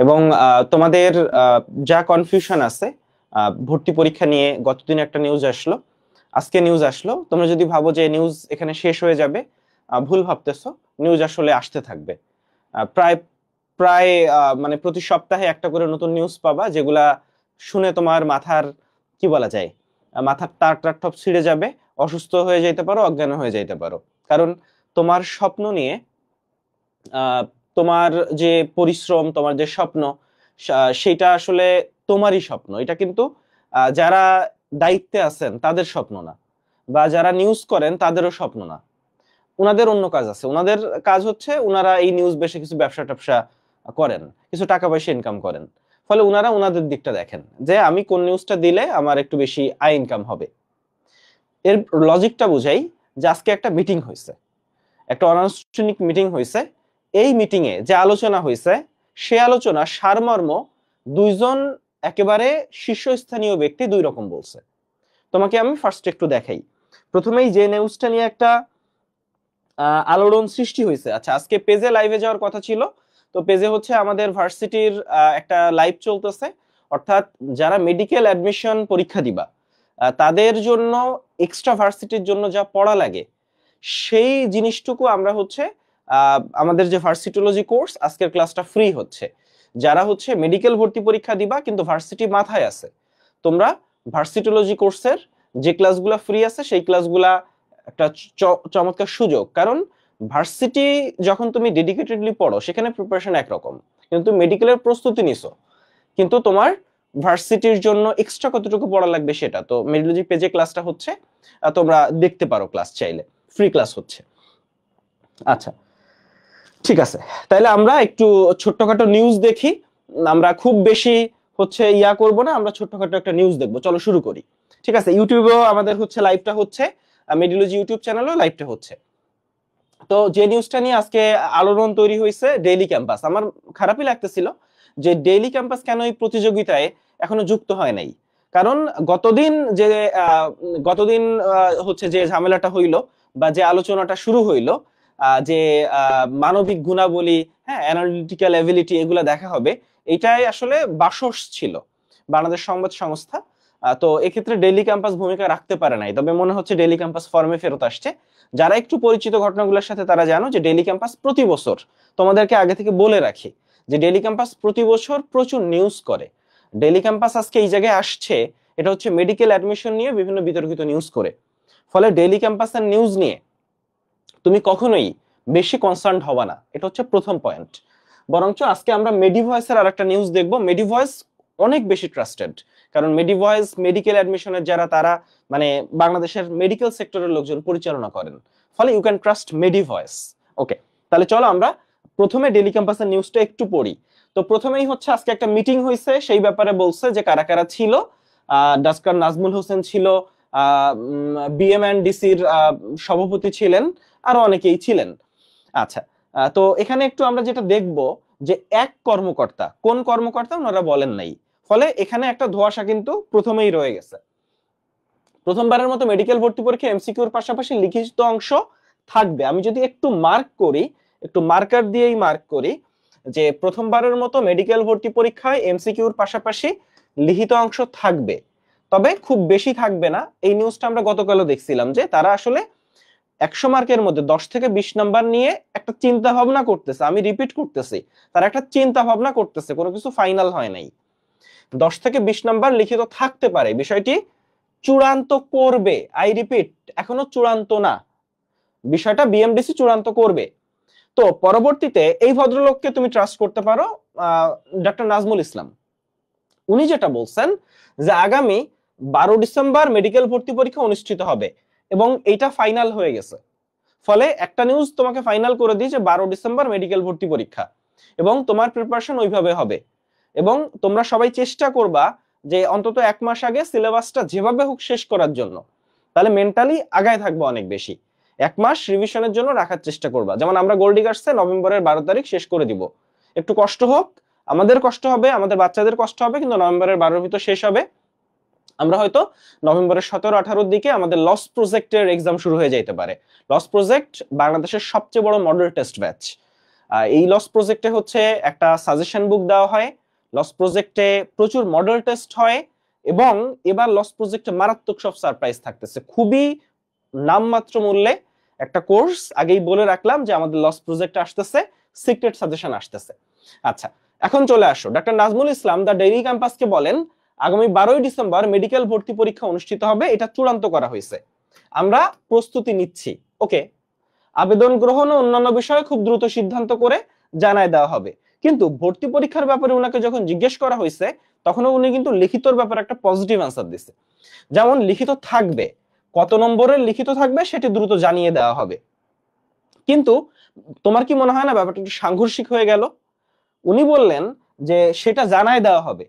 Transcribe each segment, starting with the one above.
এবং তোমাদের যা কনফিউশন আছে ভর্তি পরীক্ষা নিয়ে, গতদিন একটা নিউজ আসলো, আজকে নিউজ আসলো, তোমরা যদি ভাবো যে নিউজ এখানে শেষ হয়ে যাবে, ভুল ভাবতেছো। নিউজ আসলে আসতে থাকবে। প্রায় প্রায় মানে প্রতি সপ্তাহে একটা করে নতুন নিউজ পাবা, যেগুলা শুনে তোমার মাথার কি বলা যায়, মাথার তার টার ঠপ ছিঁড়ে যাবে, অসুস্থ হয়ে যেতে পারো, অজ্ঞান হয়ে যেতে পারো। কারণ তোমার স্বপ্ন নিয়ে, আহ, তোমার যে পরিশ্রম, তোমার যে স্বপ্ন, সেটা আসলে তোমারই স্বপ্ন। এটা কিন্তু যারা দায়িত্বে আছেন তাদের স্বপ্ন না, বা যারা নিউজ করেন তাদেরও স্বপ্ন না। ওনাদের অন্য কাজ আছে। ওনাদের কাজ হচ্ছে ওনারা এই নিউজ বেশি কিছু ব্যবসা ট্যাবসা করেন, কিছু টাকা পয়সা ইনকাম করেন। ফলে ওনারা ওনাদের দিকটা দেখেন যে আমি কোন নিউজটা দিলে আমার একটু বেশি আয় ইনকাম হবে। এর লজিকটা বুঝাই যে আজকে একটা মিটিং হয়েছে, একটা অনানুষ্ঠানিক মিটিং হয়েছে। এই মিটিং এ যে আলোচনা হয়েছে, সে আলোচনা সারমর্ম দুইজন একেবারে শীর্ষস্থানীয় ব্যক্তি দুই রকম বলছে। তোমাকে আমি ফার্স্ট একটু দেখাই। প্রথমেই যে নিউজটা নিয়ে একটা আলোড়ন সৃষ্টি হয়েছে। আচ্ছা, আজকে পেজে লাইভে যাওয়ার কথা ছিল, তো পেজে হচ্ছে আমাদের ভার্সিটির একটা লাইভ চলতেছে। অর্থাৎ যারা মেডিকেল অ্যাডমিশন পরীক্ষা দিবা, তাদের জন্য এক্সট্রা ভার্সিটির জন্য যা পড়া লাগে, সেই জিনিসটুকু আমরা হচ্ছে আমাদের যে ভার্সিটোলজি কোর্স, আজকের ক্লাসটা ফ্রি হচ্ছে। যারা হচ্ছে মেডিকেল ভর্তি পরীক্ষা দিবা কিন্তু ভার্সিটি মাথায় আছে, তোমরা ভার্সিটোলজি কোর্সের যে ক্লাসগুলো ফ্রি আছে সেই ক্লাসগুলা একটা চমৎকার সুযোগ। কারণ ভার্সিটি যখন তুমি ডেডিকেটেডলি পড়ো সেখানে প্রিপারেশন একরকম, কিন্তু মেডিকেলের প্রস্তুতি নিছো, কিন্তু তোমার ভার্সিটির জন্য এক্সট্রা কতটুকু পড়া লাগবে সেটা তো মেডিকোলজি পেজে ক্লাসটা হচ্ছে, তোমরা দেখতে পারো ক্লাস চাইলে, ফ্রি ক্লাস হচ্ছে। আচ্ছা, ঠিক আছে, তাহলে আমরা একটু ছোট্টখাটো নিউজ দেখি। আমরা খুব বেশি হচ্ছে ইয়া করব না, আমরা ছোট্টখাটো একটা নিউজ দেখবো। চলো শুরু করি। ঠিক আছে, ইউটিউবেও আমাদের হচ্ছে লাইভটা হচ্ছে, মেডিকোলজি ইউটিউব চ্যানেলেও লাইভটা হচ্ছে। তো যে নিউজটা নিয়ে আজকে আলোড়ন তৈরি হয়েছে, ডেইলি ক্যাম্পাস। আমার খারাপই লাগতেছিল যে ডেইলি ক্যাম্পাস কেন এই প্রতিযোগিতায় এখনো যুক্ত হয় নাই। কারণ গতদিন যে গতদিন হচ্ছে যে ঝামেলাটা হইলো বা যে আলোচনাটা শুরু হইলো, যে মানবিক গুণাবলী, হ্যাঁ, অ্যানালিটিক্যাল এবিলিটি, এগুলা দেখা হবে, এটাই আসলে বাসস ছিল বাংলাদেশ সংবাদ সংস্থা। তো এক্ষেত্রে ডেইলি ক্যাম্পাস ভূমিকা রাখতে পারে নাই, তবে মনে হচ্ছে ডেইলি ক্যাম্পাস ফর্মে ফেরত আসছে। যারা একটু পরিচিত ঘটনাগুলোর সাথে তারা জানো যে ডেইলি ক্যাম্পাস প্রতি বছর, তোমাদেরকে আগে থেকে বলে রাখি যে ডেইলি ক্যাম্পাস প্রতি বছর প্রচুর নিউজ করে। ডেইলি ক্যাম্পাস আজকে এই জায়গায় আসছে, এটা হচ্ছে মেডিকেল অ্যাডমিশন নিয়ে বিভিন্ন বিতর্কিত নিউজ করে। ফলে ডেইলি ক্যাম্পাসের নিউজ নিয়ে তুমি কখনোই বেশি কনসার্ন হবা না, এটা হচ্ছে প্রথম পয়েন্ট। বরঞ্চ আজকে আমরা মেডিভয়েসের আর একটা নিউজ দেখবো। মেডিভয়েস অনেক বেশি ট্রাস্টেড, কারণ মেডিভয়েস মেডিকেল অ্যাডমিশনের যারা, তারা মানে বাংলাদেশের মেডিকেল সেক্টরের লোকজন পরিচালনা করেন, ফলে ইউ ক্যান ট্রাস্ট মেডিভয়েস। ওকে, তাহলে চলো আমরা প্রথমে ডেইলি ক্যাম্পাসের নিউজটা একটু পড়ি। তো প্রথমেই হচ্ছে আজকে একটা মিটিং হয়েছে, সেই ব্যাপারে বলছে যে কারা কারা ছিল। ডাক্তার নাজমুল হোসেন ছিল, বিএমএনডিসির সভাপতি ছিলেন, আরো অনেকেই ছিলেন। আচ্ছা, তো এখানে একটু আমরা যেটা দেখব যে এক কর্মকর্তা, কোন কর্মকর্তা ওনারা বলেন নাই, ফলে এখানে একটা ধোঁয়াশা কিন্তু প্রথমেই রয়ে গেছে। প্রথমবারের মতো মেডিকেল ভর্তি পরীক্ষা এমসিকিউর পাশাপাশি লিখিত অংশ থাকবে। আমি যদি একটু মার্ক করি, একটু মার্কার দিয়েই মার্ক করি, যে প্রথমবারের মতো মেডিকেল ভর্তি পরীক্ষায় এমসিকিউর পাশাপাশি লিখিত অংশ থাকবে, তবে খুব বেশি থাকবে না। এই নিউজটা আমরা গতকালও দেখছিলাম যে তারা আসলে 100 মার্কের মধ্যে 10 থেকে 20 নাম্বার নিয়ে একটা চিন্তা ভাবনা করতেছে। আমি রিপিট করতেছি, তারা একটা চিন্তা ভাবনা করতেছে, কোনো কিছু ফাইনাল হয় নাই। 10 থেকে 20 নাম্বার লিখিত থাকতে পারে, বিষয়টি চূড়ান্ত করবে। আই রিপিট, এখনো চূড়ান্ত না, বিষয়টা বিএমডিসি চূড়ান্ত করবে। তো পরবর্তীতে এই ভদ্রলোককে তুমি ট্রাস্ট করতে পারো, ডক্টর নাজমুল ইসলাম। উনি যেটা বলছেন যে আগামী 12 ডিসেম্বর মেডিকেল ভর্তি পরীক্ষা অনুষ্ঠিত হবে, এবং এইটা ফাইনাল হয়ে গেছে। ফলে একটা নিউজ তোমাকে ফাইনাল করে দিই যে 12 ডিসেম্বর মেডিকেল ভর্তি পরীক্ষা, এবং তোমার প্রিপারেশন ওইভাবে হবে। এবং তোমরা সবাই চেষ্টা করবা যে অন্তত 1 মাস আগে সিলেবাসটা যেভাবে হোক শেষ করার জন্য, তাহলে মেন্টালি আগায় থাকবো অনেক বেশি। 1 মাস রিভিশনের জন্য রাখার চেষ্টা করবা। যেমন আমরা গোল্ডিগার্সে নভেম্বরের 12 তারিখ শেষ করে দিব, একটু কষ্ট হোক, আমাদের কষ্ট হবে, আমাদের বাচ্চাদের কষ্ট হবে, কিন্তু নভেম্বরের 12 ভিতর শেষ হবে। আমরা হয়তো নভেম্বরের 17-18 দিকে আমাদের লস প্রজেক্টের এক্সাম শুরু হয়ে যাইতে পারে। লস প্রজেক্ট বাংলাদেশের সবচেয়ে বড় মডেল টেস্ট ব্যাচ। এই লস প্রজেক্টে হচ্ছে একটা সাজেশন বুক দেওয়া হয়, লস প্রজেক্টে প্রচুর মডেল টেস্ট হয়, এবং এবার লস প্রজেক্টে মারাত্মক সব সারপ্রাইজ থাকতেছে। খুবই নামমাত্র মূল্যে একটা কোর্স, আগেই বলে রাখলাম যে আমাদের লস প্রজেক্ট আসতেছে, সিক্রেট সাজেশন আসতেছে। আচ্ছা, এখন চলে আসো, doctor Nazmul Islam the daily ক্যাম্পাসকে বলেন আগামী 12ই ডিসেম্বর মেডিকেল ভর্তি পরীক্ষা অনুষ্ঠিত হবে, এটা চূড়ান্ত করা হয়েছে, আমরা প্রস্তুতি নিচ্ছি। ওকে, আবেদন গ্রহণ ও অন্যান্য বিষয়ে খুব দ্রুত সিদ্ধান্ত করে জানায় দেওয়া হবে। কিন্তু ভর্তি পরীক্ষার ব্যাপারে ওনাকে যখন জিজ্ঞেস করা হয়েছে তখন উনি কিন্তু লিখিতর ব্যাপারে একটা পজিটিভ অ্যান্সার দিচ্ছে। যেমন লিখিত থাকবে, কত নম্বরের লিখিত থাকবে সেটি দ্রুত জানিয়ে দেওয়া হবে। কিন্তু তোমার কি মনে হয় না ব্যাপারটা একটু সাংঘর্ষিক হয়ে গেল? উনি বললেন যে সেটা জানায় দেওয়া হবে,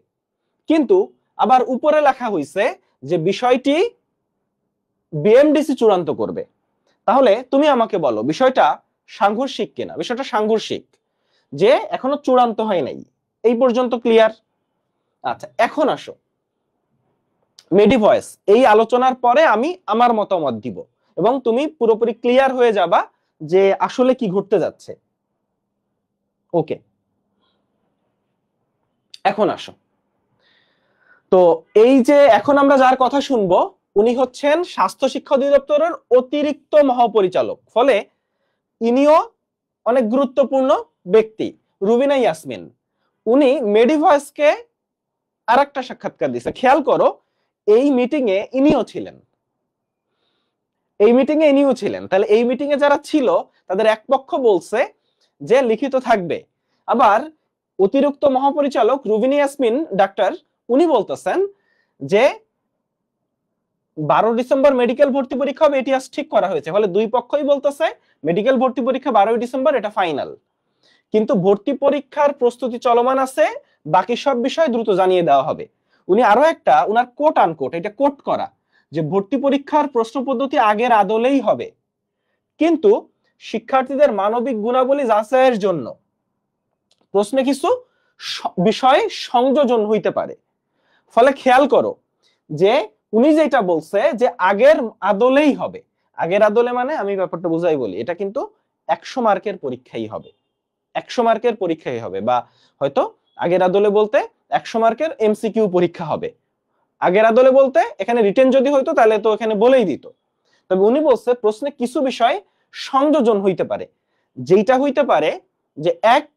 কিন্তু আবার উপরে লেখা হয়েছে যে বিষয়টি বিএমডিসি চূড়ান্ত করবে। তাহলে তুমি আমাকে বলো বিষয়টা সাংঘর্ষিক কিনা? বিষয়টা সাংঘর্ষিক, যে এখনো চূড়ান্ত হয় নাই, এই পর্যন্ত ক্লিয়ার? আচ্ছা, এখন আসো মেডিভয়েস, এই আলোচনার পরে আমি আমার মতামত দিব এবং তুমি পুরোপুরি ক্লিয়ার হয়ে যাবা যে আসলে কি ঘটতে যাচ্ছে। ওকে, এখন আসো। তো এই যে এখন আমরা যার কথা শুনবো উনি হচ্ছেন স্বাস্থ্য শিক্ষা অধিদপ্তরের অতিরিক্ত মহাপরিচালক, ফলে ইনিও অনেক গুরুত্বপূর্ণ ব্যক্তি, রুবিনা ইয়াসমিন। উনি মেডিভয়েসকে আরেকটা সাক্ষাৎকার দিছে, খেয়াল করো, এই মিটিং এ ইনিও ছিলেন, তাহলে এই মিটিং এ যারা ছিল তাদের এক পক্ষ বলছে যে লিখিত থাকবে, আবার অতিরিক্ত মহাপরিচালক রুবিনা ইয়াসমিন ডাক্তার উনি বলতেছেন যে 12 ডিসেম্বর মেডিকেল ভর্তি পরীক্ষা হবে, এটি আজ ঠিক করা হয়েছে। ফলে দুই পক্ষই বলতেছে মেডিকেল ভর্তি পরীক্ষা 12 ডিসেম্বর, এটা ফাইনাল। কিন্তু ভর্তি পরীক্ষার প্রস্তুতি চলমান আছে, বাকি সব বিষয় দ্রুত জানিয়ে দেওয়া হবে। উনি আরো একটা উনার কোট আনকোট, এটা কোট করা, যে ভর্তি পরীক্ষার প্রশ্ন পদ্ধতি আগের আদলেই হবে, কিন্তু শিক্ষার্থীদের মানবিক গুণাবলী যাচাইয়ের জন্য প্রশ্নে কিছু বিষয় সংযোজন হইতে পারে। ফলে খেয়াল করো যে উনি যেটা বলছে যে আগের আদলেই হবে, আগের আদলে মানে আমি ব্যাপারটা বুঝাই বলি, এটা কিন্তু 100 মার্কের পরীক্ষাই হবে, 100 মার্কের পরীক্ষাই হবে, বা হয়তো আগের আদলে বলতে 100 মার্কের এমসিকিউ পরীক্ষা হবে। আগের আদলে বলতে এখানে রিটেন যদি হইতো তাহলে তো এখানে বলেই দিত। তবে উনি বলছে প্রশ্নে কিছু বিষয় সংযোজন হইতে পারে, যেটা হইতে পারে যে এক,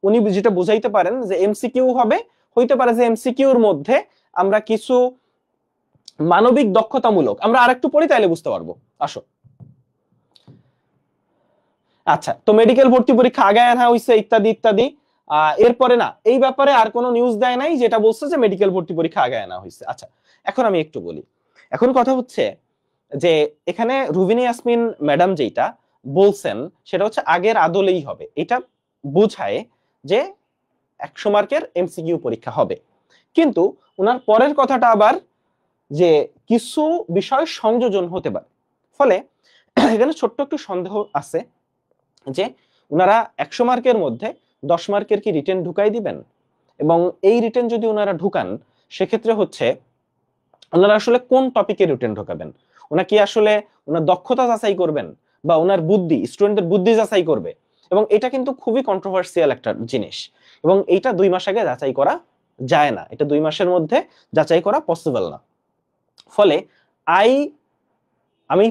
উনি যেটা বুঝাইতে পারেন যে এমসিকিউ হবে, হইতে পারে যে এমসিকিউর মধ্যে আমরা কিছু মানবিক দক্ষতামূলক, আমরা আরেকটু পড়ি তাইলে বুঝতে পারবো, আসো। আচ্ছা, তো মেডিকেল ভর্তি পরীক্ষা আগায় আনা হয়েছে ইত্যাদি ইত্যাদি, এরপরে না এই ব্যাপারে আর কোনো নিউজ দেয় নাই যেটা বলছে যে মেডিকেল ভর্তি পরীক্ষা আগায় আনা হয়েছে। আচ্ছা, এখন আমি একটু বলি, এখন কথা হচ্ছে যে এখানে রুবিনা ইয়াসমিন ম্যাডাম যেটা বলছেন সেটা হচ্ছে আগের আদলেই হবে, এটা বোঝায় যে 100 মার্কের এমসিকিউ পরীক্ষা হবে। কিন্তু ওনার পরের কথাটা আবার যে কিছু বিষয় সংযোজন হতে পারে, ফলে এখানে ছোট্ট একটু সন্দেহ আছে যে ওনারা 100 মার্কের মধ্যে 10 মার্কের কি রিটেন ঢুকাই দিবেন, এবং এই রিটেন যদি ওনারা ঢুকান সেক্ষেত্রে হচ্ছে ওনারা আসলে কোন টপিকে রিটেন ঢুকাবেন, ওনা কি আসলে ওনার দক্ষতা যাচাই করবেন বা ওনার বুদ্ধি, স্টুডেন্টদের বুদ্ধি যাচাই করবে, এবং এটা কিন্তু খুবই কন্ট্রোভার্সিয়াল একটা জিনিস, এবং এইটা 2 মাস আগে যাচাই করা যায় না, এটা 2 মাসের মধ্যে যাচাই করা পসিবল না। ফলে আমি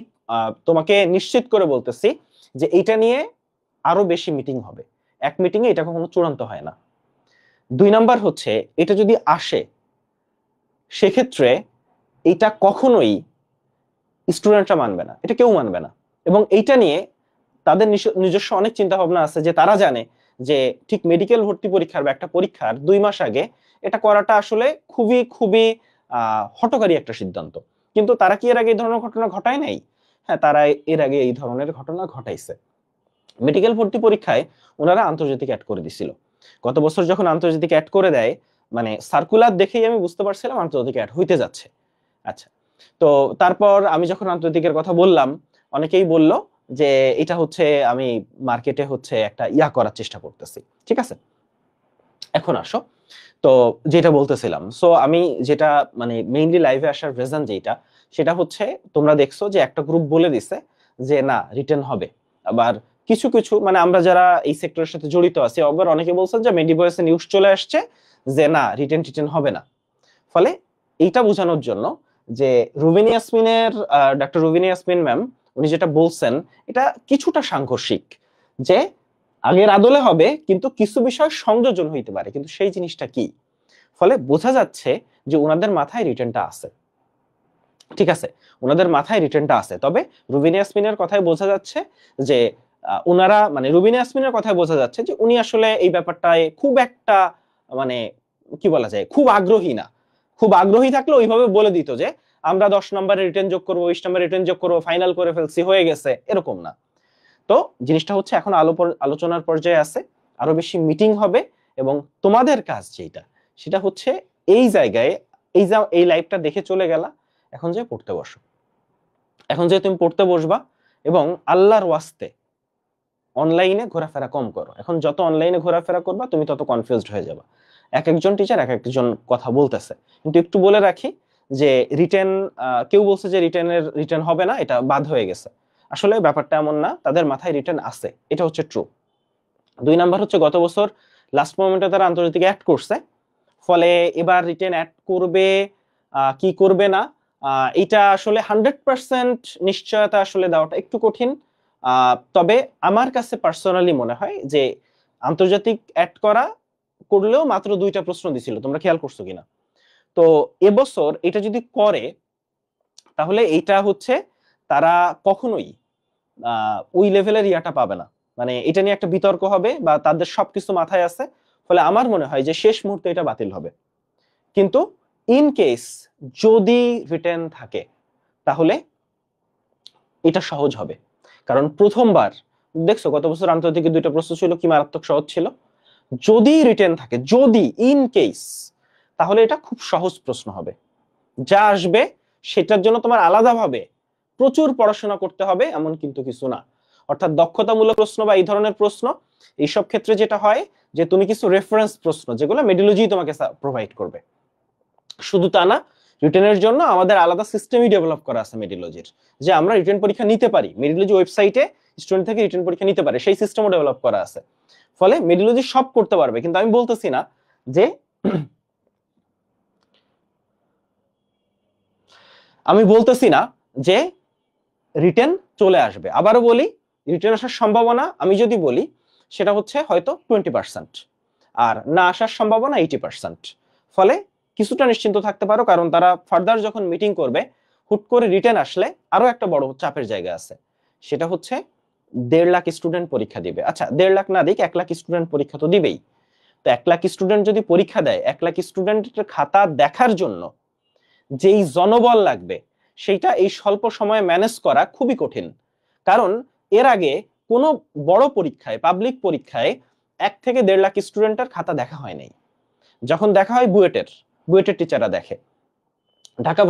তোমাকে নিশ্চিত করে বলতেছি যে এইটা নিয়ে আরো বেশি মিটিং হবে, এক মিটিং এ এটা কখনো চূড়ান্ত হয় না। 2 নাম্বার হচ্ছে এটা যদি আসে সেক্ষেত্রে এটা কখনোই স্টুডেন্টরা মানবে না, এটা কেউ মানবে না, এবং এইটা নিয়ে তাদের নিজস্ব অনেক চিন্তা ভাবনা আছে, যে তারা জানে যে ঠিক মেডিকেল ভর্তি পরীক্ষার বা একটা পরীক্ষার 2 মাস আগে এটা করাটা আসলে খুবই খুবই হঠকারী একটা সিদ্ধান্ত। কিন্তু তারা কি এর আগে এই ধরনের ঘটনা ঘটায় নাই? হ্যাঁ, তারা এর আগে এই ধরনের ঘটনা ঘটাইছে। মেডিকেল ভর্তি পরীক্ষায় ওনারা আন্তর্জাতিক অ্যাড করে দিছিল, গত বছর যখন আন্তর্জাতিক অ্যাড করে দেয়, মানে সার্কুলার দেখেই আমি বুঝতে পারছিলাম আন্তর্জাতিক অ্যাড হইতে যাচ্ছে। আচ্ছা, তো তারপর আমি যখন আন্তর্জাতিকের কথা বললাম অনেকেই বলল যে এটা হচ্ছে আমি মার্কেটে হচ্ছে একটা ইয়া করার চেষ্টা করতেছি, ঠিক আছে। এখন আসো, তো যেটা বলতেছিলাম, সো আমি যেটা মানে মেইনলি লাইভে আসার রিজন যেটা, সেটা হচ্ছে তোমরা দেখছো যে একটা গ্রুপ বলে দিছে যে না রিটেন হবে, আবার কিছু কিছু মানে আমরা যারা এই সেক্টরের সাথে জড়িত আছি, আবার অনেকে বলছেন যে মেডিভয়েসে নিউজ চলে আসছে যে না রিটেন টিটেন হবে না। ফলে এইটা বোঝানোর জন্য যে রুবিনা ইয়াসমিনের ডক্টর রুবিনা ইয়াসমিন ম্যাম উনি যেটা বলছেন এটা কিছুটা সাংঘর্ষিক, যে আগের আদলে হবে কিন্তু কিছু বিষয় সংযোজন হইতে পারে, কিন্তু সেই জিনিসটা কি? ফলে বোঝা যাচ্ছে যে ওনাদের মাথায় রিটেনটা আছে, ঠিক আছে, ওনাদের মাথায় রিটেনটা আছে। তবে রুবিনা ইয়াসমিনের কথায় বোঝা যাচ্ছে যে ওনারা মানে রুবিনা ইয়াসমিনের কথায় বোঝা যাচ্ছে যে উনি আসলে এই ব্যাপারটায় খুব একটা মানে কি বলা যায় খুব আগ্রহী না। খুব আগ্রহী থাকলে ওইভাবে বলে দিত যে আমরা 10 নম্বরে রিটেন যোগ করবো, 20 নম্বরে রিটেন যোগ করবো, ফাইনাল করে ফেলছি, হয়ে গেছে, এরকম না। তো জিনিসটা হচ্ছে এখন আলোচনার পর্যায়ে আছে, আরো বেশি মিটিং হবে, এবং তোমাদের কাজ যেটা সেটা হচ্ছে এই জায়গায় এই লাইভটা দেখে চলে গেলা, এখন যে পড়তে বসো, এখন যে তুমি পড়তে বসবা এবং আল্লাহর ওয়াস্তে অনলাইনে ঘোরাফেরা কম করো। এখন যত অনলাইনে ঘোরাফেরা করবা তুমি তত কনফিউজড হয়ে যাবা। এক একজন টিচার এক একজন কথা বলতেছে, কিন্তু একটু বলে রাখি যে রিটেন, কেউ বলছে যে রিটেন হবে না, এটা বাদ হয়ে গেছে। আসলে ব্যাপারটা এমন না, তাদের মাথায় রিটেন আছে, এটা হচ্ছে ট্রু। 2 নাম্বার হচ্ছে গত বছর লাস্ট মোমেন্টে তারা আন্তর্জাতিক অ্যাড করছে, ফলে এবার রিটেন অ্যাড করবে কি করবে না এটা আসলে 100% নিশ্চয়তা আসলে দেওয়াটা একটু কঠিন। তবে আমার কাছে পার্সোনালি মনে হয় যে আন্তর্জাতিক অ্যাড করলেও মাত্র 2টা প্রশ্ন দিছিল, তোমরা খেয়াল করছো কিনা? তো এবছর এটা যদি করে তাহলে এটা হচ্ছে তারা কখনোই ওই লেভেলের ইয়াটা পাবে না, মানে এটা নিয়ে একটা বিতর্ক হবে বা তাদের সবকিছু মাথায় আছে। ফলে আমার মনে হয় যে শেষ মুহূর্তে এটা বাতিল হবে। কিন্তু ইন কেস যদি রিটেন থাকে তাহলে এটা সহজ হবে, কারণ প্রথমবার দেখছো গত বছর আন্তর্জাতিক 2টা প্রশ্ন ছিল কি মারাত্মক সহজ ছিল। যদি রিটেন থাকে, যদি ইন কেস, তাহলে এটা খুব সহজ প্রশ্ন হবে। যা আসবে সেটার জন্য তোমার আলাদাভাবে প্রচুর পড়াশোনা করতে হবে এমন কিন্তু কিছু না। অর্থাৎ দক্ষতামূলক প্রশ্ন বা এই ধরনের প্রশ্ন, এইসব ক্ষেত্রে যেটা হয় যে তুমি কিছু রেফারেন্স প্রশ্ন যেগুলো মেডিলজি তোমাকে প্রোভাইড করবে। শুধু তা না, রিটেনের জন্য আমাদের আলাদা সিস্টেমই ডেভেলপ করা আছে মেডিলজির, যে আমরা রিটেন পরীক্ষা নিতে পারি, মেডিলজি ওয়েবসাইটে স্টুডেন্ট থেকে রিটেন পরীক্ষা নিতে পারে, সেই সিস্টেমও ডেভেলপ করা আছে। ফলে মেডিলজি সব করতে পারবে, কিন্তু আমি বলতেছি না যে রিটেন চলে আসবে। আবারও বলি, রিটেন আসার সম্ভাবনা আমি যদি বলি সেটা হচ্ছে হয়তো 20%, আর না আসার সম্ভাবনা 80%। ফলে কিছুটা নিশ্চিন্ত থাকতে পারো, কারণ তারা ফার্দার যখন মিটিং করবে হুট করে রিটেন আসলে আরো একটা বড় চাপের জায়গা আছে, সেটা হচ্ছে 1.5 লাখ স্টুডেন্ট পরীক্ষা দিবে। আচ্ছা 1.5 লাখ না দিক, 1 লাখ স্টুডেন্ট পরীক্ষা তো দিবেই। তো 1 লাখ স্টুডেন্ট যদি পরীক্ষা দেয়, 1 লাখ স্টুডেন্টের খাতা দেখার জন্য যেই জনবল লাগবে সেইটা এই স্বল্প সময়ে ম্যানেজ করা খুবই কঠিন। কারণ এর আগে কোনো বড় পরীক্ষায়, পাবলিক পরীক্ষায় 1 থেকে 1.5 লাখ স্টুডেন্টের খাতা দেখা হয় নাই। যখন দেখা হয় বুয়েটের টিচাররা দেখে, ঢাকা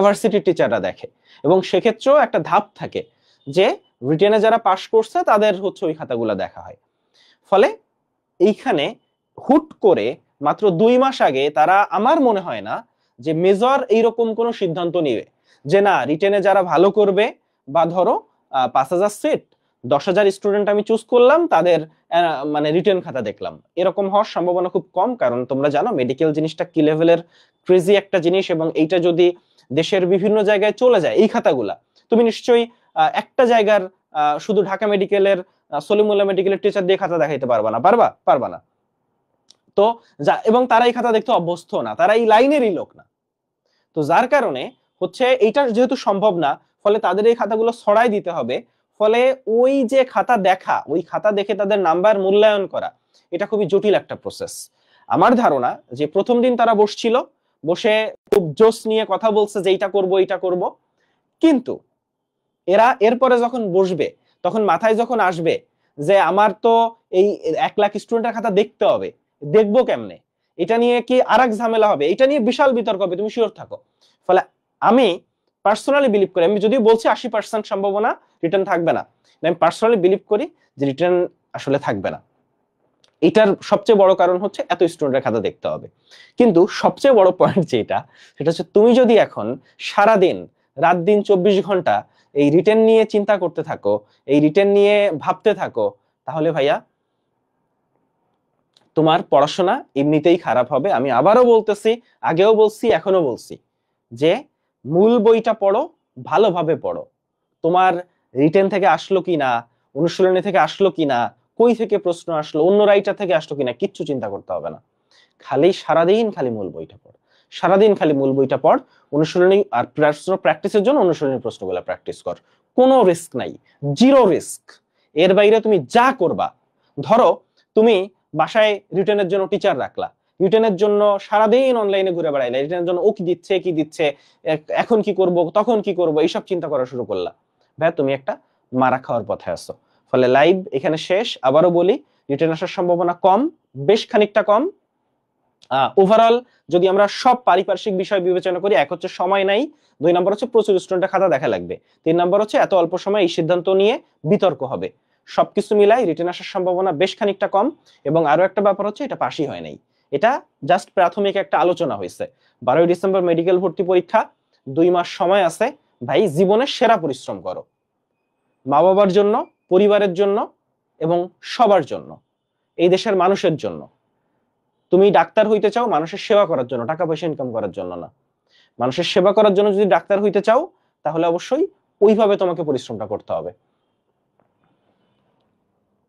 ভার্সিটির টিচাররা দেখে, এবং সেক্ষেত্রেও একটা ধাপ থাকে যে রিটেনে যারা পাশ করছে তাদের হচ্ছে ওই খাতাগুলো দেখা হয়। ফলে এইখানে হুট করে মাত্র 2 মাস আগে তারা, আমার মনে হয় না যে মেজর এইরকম কোন সিদ্ধান্ত নিবে যে না রিটেনে যারা ভালো করবে, বা ধরো 5,000 সিট 10,000 স্টুডেন্ট আমি চুজ করলাম, তাদের মানে রিটেন খাতা দেখলাম, এরকম হওয়ার সম্ভাবনা খুব কম। কারণ তোমরা জানো মেডিকেল জিনিসটা কি লেভেলের ক্রেজি একটা জিনিস, এবং এইটা যদি দেশের বিভিন্ন জায়গায় চলে যায় এই খাতাগুলা, তুমি নিশ্চয়ই একটা জায়গার শুধু ঢাকা মেডিকেলের সলিমুল্লাহ মেডিকেলের টিচার দিয়ে খাতা দেখাইতে পারবা না। তো এবং তারা এই খাতা দেখতে অভ্যস্ত না, তারা এই লাইনেরই লোক না। তো যার কারণে হচ্ছে এইটা যেহেতু সম্ভব না, ফলে তাদের এই খাতাগুলো ছড়াই দিতে হবে। ফলে ওই যে খাতা দেখা, ওই খাতা দেখে তাদের নাম্বার মূল্যায়ন করা, এটা খুবই জটিল একটা প্রসেস। আমার ধারণা যে প্রথম দিন তারা বসে খুব জোশ নিয়ে কথা বলছে যে এইটা করব, কিন্তু এরা এরপরে যখন বসবে তখন মাথায় যখন আসবে যে আমার তো এই 1 লাখ স্টুডেন্টের খাতা দেখতে হবে, দেখবো কেমনে, এটা নিয়ে কি আরেক ঝামেলা হবে, এটা নিয়ে বিশাল বিতর্ক হবে, তুমি শিওর থাকো। ফলে আমি পার্সোনালি বিলিভ করি, আমি যদিও বলছি 80% সম্ভাবনা রিটার্ন থাকবে না, আমি পার্সোনালি বিলিভ করি যে রিটার্ন আসলে থাকবে না। এটার সবচেয়ে বড় কারণ হচ্ছে এত স্টুডেন্টের খাতা দেখতে হবে। কিন্তু সবচেয়ে বড় পয়েন্ট যেটা, সেটা হচ্ছে তুমি যদি এখন সারাদিন রাত দিন 24 ঘন্টা এই রিটেন নিয়ে চিন্তা করতে থাকো, এই রিটেন নিয়ে ভাবতে থাকো, তাহলে ভাইয়া তোমার পড়াশোনা এমনিতেই খারাপ হবে। আমি আবারও বলতেছি, আগেও বলছি, এখনো বলছি, যে মূল বইটা পড়ো, ভালোভাবে পড়ো। তোমার রিটেন থেকে আসলো কিনা, অনুশীলনী থেকে আসলো কিনা, কই থেকে প্রশ্ন আসলো, অন্য রাইটার থেকে আসলো কিনা, কিচ্ছু চিন্তা করতে হবে না। খালি সারাদিন খালি মূল বইটা পড়, সারাদিন খালি মূল বইটা পড়। অনুশীলনী আর প্রশ্ন প্র্যাকটিসের জন্য অনুশীলনী প্রশ্নগুলো প্র্যাকটিস কর। কোনো রিস্ক নাই, জিরো রিস্ক। এর বাইরে তুমি যা করবা, ধরো তুমি বাসায় রিটেনের জন্য টিচার রাখলা, রিটেনের জন্য সারাদিন অনলাইনে ঘুরে বেড়াইলা, রিটেনের জন্য ও কি দিচ্ছে কি দিচ্ছে, এখন কি করব তখন কি করব, এইসব চিন্তা করা শুরু করলা, ভাই তুমি একটা মারা খাওয়ার পথে আছো। ফলে লাইভ এখানে শেষ। আবারও বলি, রিটেন আসার সম্ভাবনা কম, বেশ খানিকটা কম। ওভারঅল যদি আমরা সব পারিপার্শ্বিক বিষয় বিবেচনা করি, এক হচ্ছে সময় নাই, 2 নম্বর হচ্ছে প্রচুর স্টুডেন্টের খাতা দেখা লাগবে, 3 নম্বর হচ্ছে এত অল্প সময় এই সিদ্ধান্ত নিয়ে বিতর্ক হবে। সবকিছু মিলাই রিটেন আসার সম্ভাবনা বেশ খানিকটা কম। এবং আরো একটা ব্যাপার হচ্ছে, এটা পাশই হয় নাই, এটা জাস্ট প্রাথমিক একটা আলোচনা হয়েছে। 12ই ডিসেম্বর মেডিকেল ভর্তি পরীক্ষা, 2 মাস সময় আছে। ভাই জীবনের সেরা পরিশ্রম করো, মা বাবার জন্য, পরিবারের জন্য এবং সবার জন্য, এই দেশের মানুষের জন্য। তুমি ডাক্তার হইতে চাও মানুষের সেবা করার জন্য, টাকা পয়সা ইনকাম করার জন্য না। মানুষের সেবা করার জন্য যদি ডাক্তার হইতে চাও, তাহলে অবশ্যই ওইভাবে তোমাকে পরিশ্রমটা করতে হবে।